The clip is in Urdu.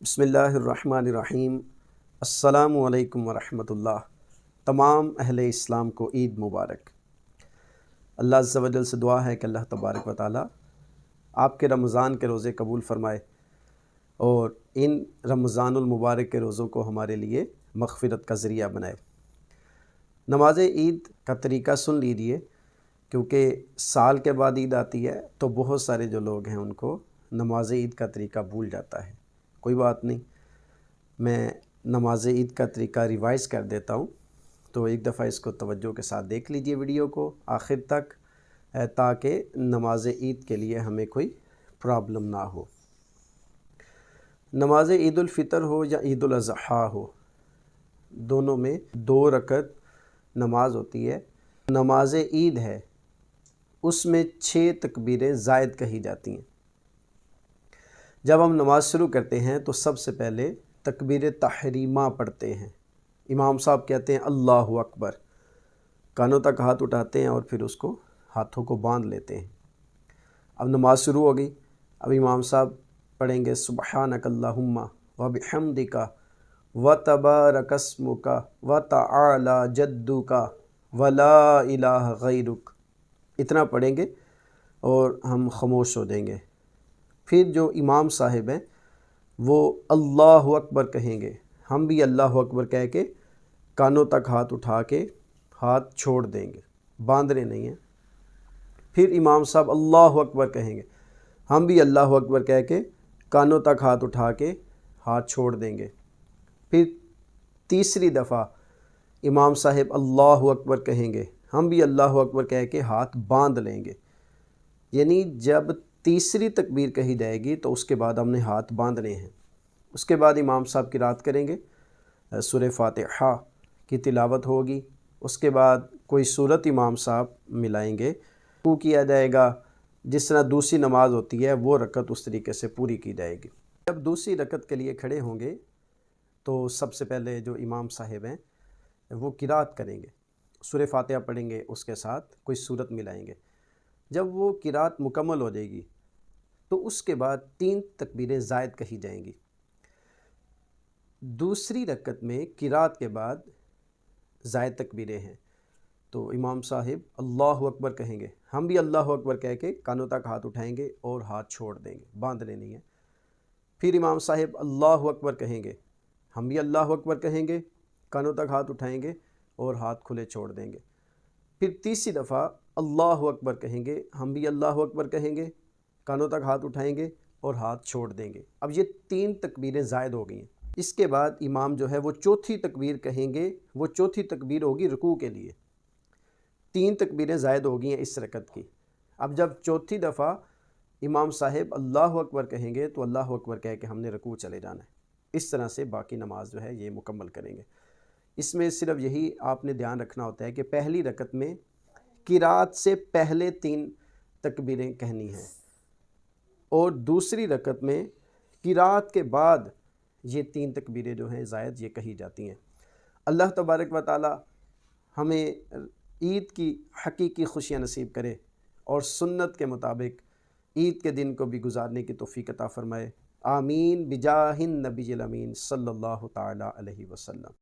بسم اللہ الرحمن الرحیم۔ السلام علیکم ورحمۃ اللہ۔ تمام اہل اسلام کو عید مبارک۔ اللہ عز و جل سے دعا ہے کہ اللہ تبارک و تعالی آپ کے رمضان کے روزے قبول فرمائے اور ان رمضان المبارک کے روزوں کو ہمارے لیے مغفرت کا ذریعہ بنائے۔ نماز عید کا طریقہ سن لیجیے، کیونکہ سال کے بعد عید آتی ہے تو بہت سارے جو لوگ ہیں ان کو نماز عید کا طریقہ بھول جاتا ہے۔ کوئی بات نہیں، میں نماز عید کا طریقہ ریوائز کر دیتا ہوں، تو ایک دفعہ اس کو توجہ کے ساتھ دیکھ لیجئے ویڈیو کو آخر تک، تاکہ نماز عید کے لیے ہمیں کوئی پرابلم نہ ہو۔ نماز عید الفطر ہو یا عید الاضحیٰ ہو، دونوں میں 2 رکعت نماز ہوتی ہے۔ نماز عید ہے اس میں 6 تکبیریں زائد کہی جاتی ہیں۔ جب ہم نماز شروع کرتے ہیں تو سب سے پہلے تکبیر تحریمہ پڑھتے ہیں۔ امام صاحب کہتے ہیں اللہ اکبر، کانوں تک ہاتھ اٹھاتے ہیں اور پھر اس کو ہاتھوں کو باندھ لیتے ہیں۔ اب نماز شروع ہو گئی، اب امام صاحب پڑھیں گے سبحانک اللہم وبحمدک وتبارک اسمک وتعالی جدک ولا الہ غیرک، اتنا پڑھیں گے اور ہم خاموش ہو جائیں گے۔ پھر جو امام صاحب ہیں وہ اللہ اکبر کہیں گے، ہم بھی اللہ اکبر کہہ کے کانوں تک ہاتھ اٹھا کے ہاتھ چھوڑ دیں گے، باندھنے نہیں ہیں۔ پھر امام صاحب اللہ اکبر کہیں گے، ہم بھی اللہ اکبر کہہ کے کانوں تک ہاتھ اٹھا کے ہاتھ چھوڑ دیں گے۔ پھر تیسری دفعہ امام صاحب اللہ اکبر کہیں گے، ہم بھی اللہ اکبر کہہ کے ہاتھ باندھ لیں گے۔ یعنی جب تیسری تکبیر کہی جائے گی تو اس کے بعد ہم نے ہاتھ باندھنے ہیں۔ اس کے بعد امام صاحب قرات کریں گے، سورہ فاتحہ کی تلاوت ہوگی۔ اس کے بعد کوئی سورت امام صاحب ملائیں گے، رکوع کیا جائے گا، جس طرح دوسری نماز ہوتی ہے وہ رکعت اس طریقے سے پوری کی جائے گی۔ جب دوسری رکعت کے لیے کھڑے ہوں گے تو سب سے پہلے جو امام صاحب ہیں وہ قرات کریں گے، سورہ فاتحہ پڑھیں گے، اس کے ساتھ کوئی سورت ملائیں گے۔ جب وہ قرات مکمل ہو جائے گی تو اس کے بعد 3 تکبیریں زائد کہی جائیں گی۔ دوسری رکعت میں قرات کے بعد زائد تکبیریں ہیں، تو امام صاحب اللہ اکبر کہیں گے، ہم بھی اللہ اکبر کہہ کے کانوں تک ہاتھ اٹھائیں گے اور ہاتھ چھوڑ دیں گے، باندھنے نہیں ہیں۔ پھر امام صاحب اللہ اکبر کہیں گے، ہم بھی اللہ اکبر کہیں گے، کانوں تک ہاتھ اٹھائیں گے اور ہاتھ کھلے چھوڑ دیں گے۔ پھر تیسری دفعہ اللہ اکبر کہیں گے، ہم بھی اللہ اکبر کہیں گے، کانوں تک ہاتھ اٹھائیں گے اور ہاتھ چھوڑ دیں گے۔ اب یہ 3 تکبیریں زائد ہو گئی ہیں۔ اس کے بعد امام جو ہے وہ چوتھی تکبیر کہیں گے، وہ چوتھی تکبیر ہوگی رکوع کے لیے۔ 3 تکبیریں زائد ہو گئی ہیں اس رکعت کی۔ اب جب چوتھی دفعہ امام صاحب اللہ اکبر کہیں گے تو اللہ اکبر کہہ کے ہم نے رکوع چلے جانا ہے۔ اس طرح سے باقی نماز جو ہے یہ مکمل کریں گے۔ اس میں صرف یہی آپ نے دھیان رکھنا ہوتا ہے کہ پہلی رکعت میں قرات سے پہلے 3 تکبیریں کہنی ہیں، اور دوسری رکعت میں قرات کے بعد یہ 3 تکبیریں جو ہیں زائد یہ کہی جاتی ہیں۔ اللہ تبارک و تعالی ہمیں عید کی حقیقی خوشیاں نصیب کرے اور سنت کے مطابق عید کے دن کو بھی گزارنے کی توفیق عطا فرمائے۔ آمین بجاہ النبی الامین صلی اللہ تعالی علیہ وسلم۔